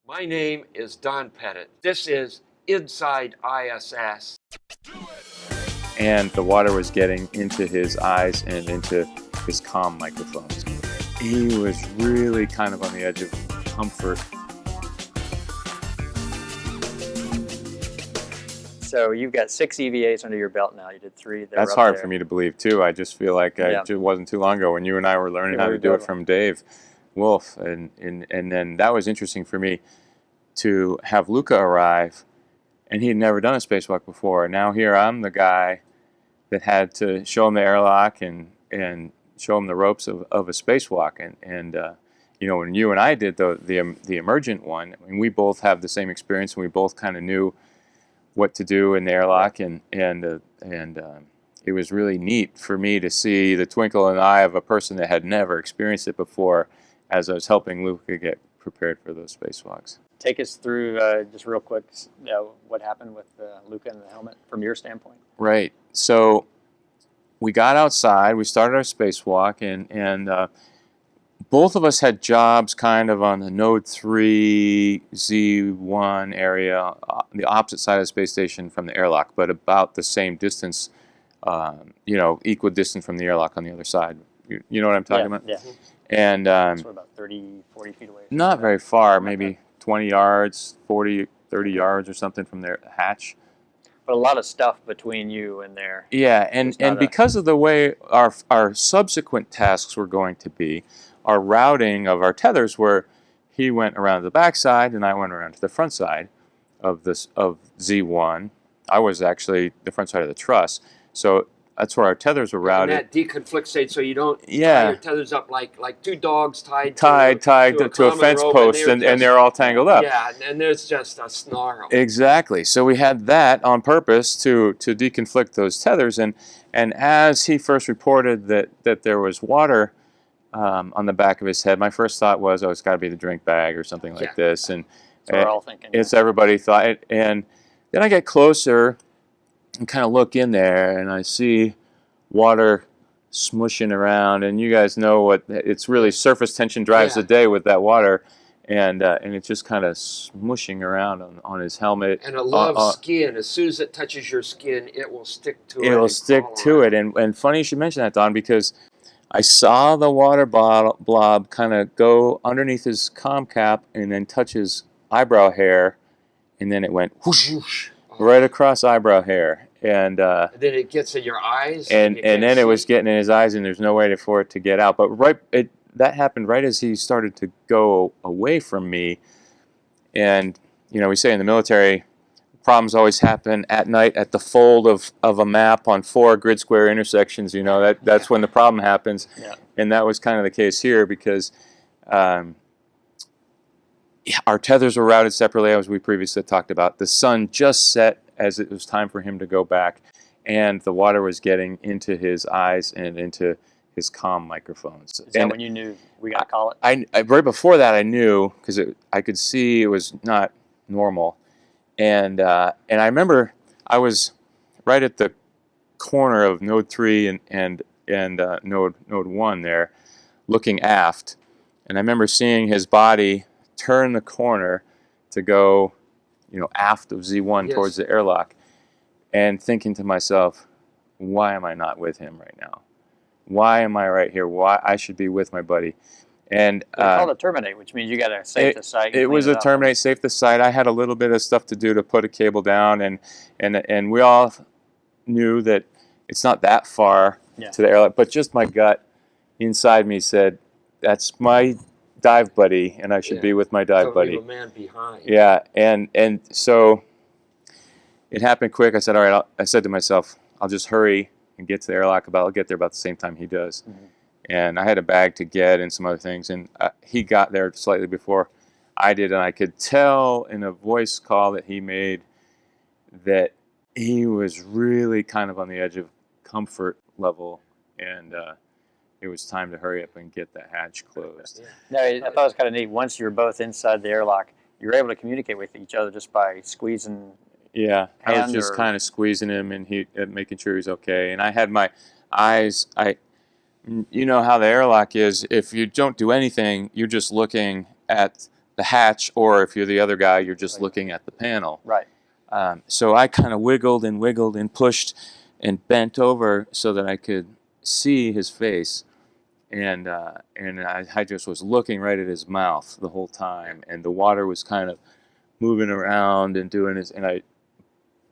My name is Don Pettit. This is Inside ISS. And the water was getting into his eyes and into his comm microphones. He was really kind of on the edge of comfort. So you've got 6 EVAs under your belt now. You did 3. That's hard for me to believe too. I just feel like it wasn't too long ago when you and I were learning how to do it from Dave Wolf, and then that was interesting for me to have Luca arrive, and he'd never done a spacewalk before. And now here I'm the guy that had to show him the airlock and show him the ropes of a spacewalk. And you know, when you and I did the emergent one, I mean, we both have the same experience, and we both kind of knew what to do in the airlock, and it was really neat for me to see the twinkle in the eye of a person that had never experienced it before as I was helping Luca get prepared for those spacewalks. Take us through just real quick what happened with Luca and the helmet from your standpoint. Right. So we got outside, we started our spacewalk, and both of us had jobs kind of on the Node 3 Z1 area, the opposite side of the space station from the airlock, but about the same distance, you know, equal distance from the airlock on the other side. You know what I'm talking about? Yeah. And so about 30, 40 feet away. Not very far, maybe 20 yards, 40, 30 yards or something from their hatch. But a lot of stuff between you and there. Yeah, and because of the way our subsequent tasks were going to be, our routing of our tethers were, he went around the back side and I went around to the front side of Z1. I was actually the front side of the truss. So that's where our tethers were routed. And that deconflict state, so you don't tie your tethers up like two dogs tied to a fence post, and they're all tangled up. Yeah, and there's just a snarl. Exactly. So we had that on purpose to deconflict those tethers, and as he first reported that there was water on the back of his head, my first thought was, oh, it's got to be the drink bag or something like this, and we're all thinking. It's everybody thought it, and then I get closer and kind of look in there, and I see water smushing around, and you guys know what it's really surface tension drives the day with that water, and it's just kind of smushing around on his helmet. And it loves skin. As soon as it touches your skin, it will stick to it. It will stick to it, and funny you should mention that, Don, because I saw the water blob kind of go underneath his comm cap and then touch his eyebrow hair, and then it went whoosh, whoosh right across eyebrow hair. And then it gets in your eyes. And then it was getting in his eyes, and there's no way for it to get out. But that happened right as he started to go away from me. And, you know, we say in the military, problems always happen at night at the fold of a map on 4 grid square intersections. You know, that's when the problem happens. Yeah. And that was kind of the case here because our tethers were routed separately, as we previously talked about. The sun just set as it was time for him to go back, and the water was getting into his eyes and into his comm microphones. Is that when you knew we got to call it? I right before that I knew, because I could see it was not normal, and I remember I was right at the corner of Node 3 and Node 1 there, looking aft, and I remember seeing his body turn the corner to go, you know, aft of Z1 towards the airlock, and thinking to myself, why am I not with him right now? Why am I right here? Why I should be with my buddy? And it's called a terminate, which means you got to safe the site. It was a terminate, safe the site. I had a little bit of stuff to do to put a cable down, and we all knew that it's not that far to the airlock, but just my gut inside me said, that's my dive buddy, and I should be with my dive buddy. Leave a man behind. Yeah, and so it happened quick. I said, all right. I said to myself, I'll just hurry and get to the airlock. I'll get there about the same time he does. Mm-hmm. And I had a bag to get and some other things, and he got there slightly before I did, and I could tell in a voice call that he made that he was really kind of on the edge of comfort level, and it was time to hurry up and get the hatch closed. No, I thought it was kind of neat. Once you're both inside the airlock, you're able to communicate with each other just by squeezing. Yeah, I was just kind of squeezing him and making sure he's okay. And I had my eyes. You know how the airlock is. If you don't do anything, you're just looking at the hatch, or if you're the other guy, you're just Right. looking at the panel. Right. So I kind of wiggled and pushed and bent over so that I could see his face, and I just was looking right at his mouth the whole time, and the water was kind of moving around and doing his,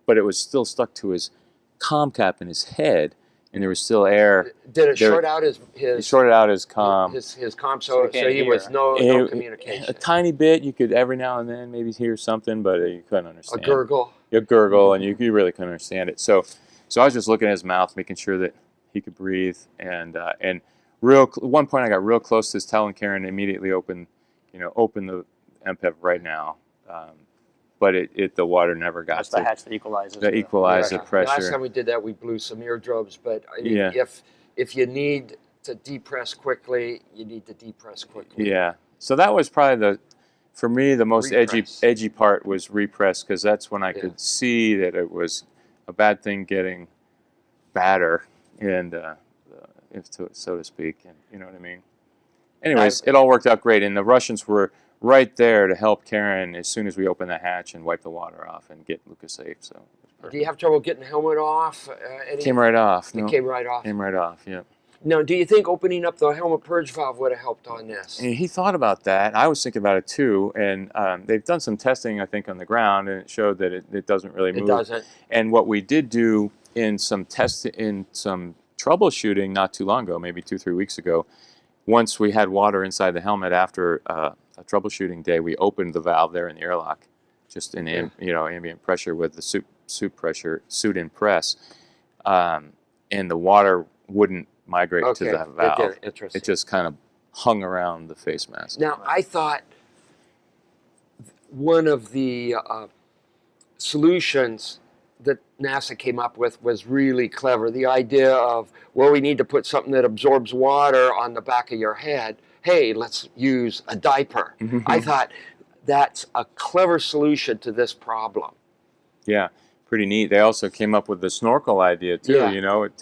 but it was still stuck to his comm cap in his head, and there was still air. Did it There- short out his He shorted out his comm. his comm, So so he can't he was hear. no communication. A tiny bit. You could every now and then maybe hear something, but you couldn't A understand. gurgle. A gurgle, and you really couldn't understand it. So I was just looking at his mouth, making sure that he could breathe, and at one point I got real close to his telling Karen to immediately open the MPEV right now, but the water never got That's to the hatch that equalizes. that equalized the Last pressure. time we did that, we blew some eardrums. But I mean, Yeah. if you need to depress quickly, you need to depress quickly. Yeah. So that was probably for me the most Repress. edgy part was repress, because that's when I Yeah. could see that it was a bad thing getting badder, and so to speak, and you know what I mean. Anyways, it all worked out great, and the Russians were right there to help Karen as soon as we opened the hatch and wiped the water off and get Luca safe. So it was perfect. Do you have trouble getting the helmet off? Came right off. It came right off. Came right off. Yeah. Now, do you think opening up the helmet purge valve would have helped on this? And he thought about that. I was thinking about it too, and they've done some testing, I think, on the ground, and it showed that it doesn't really move. It doesn't. And what we did do in some troubleshooting not too long ago, maybe 2-3 weeks ago, once we had water inside the helmet after a troubleshooting day, we opened the valve there in the airlock, just in ambient pressure with the suit in press, and the water wouldn't migrate to the valve. Interesting. It just kind of hung around the face mask. Now, I thought one of the solutions that NASA came up with was really clever. The idea of, well, we need to put something that absorbs water on the back of your head. Hey, let's use a diaper. I thought that's a clever solution to this problem. Yeah, pretty neat. They also came up with the snorkel idea too. Yeah.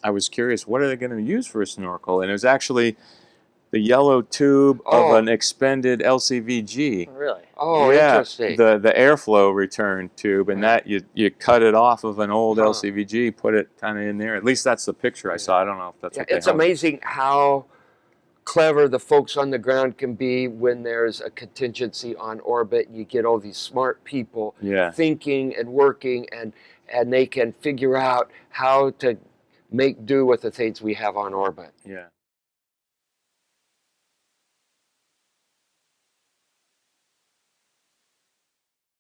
I was curious, what are they going to use for a snorkel? And it was actually the yellow tube of an expended LCVG. Really? Oh, Yeah, interesting. the airflow return tube, and that you cut it off of an old LCVG, put it kind of in there. At least that's the picture I saw. I don't know if that's what they It's held. amazing how clever the folks on the ground can be when there's a contingency on orbit. You get all these smart people thinking and working, and they can figure out how to make do with the things we have on orbit. Yeah.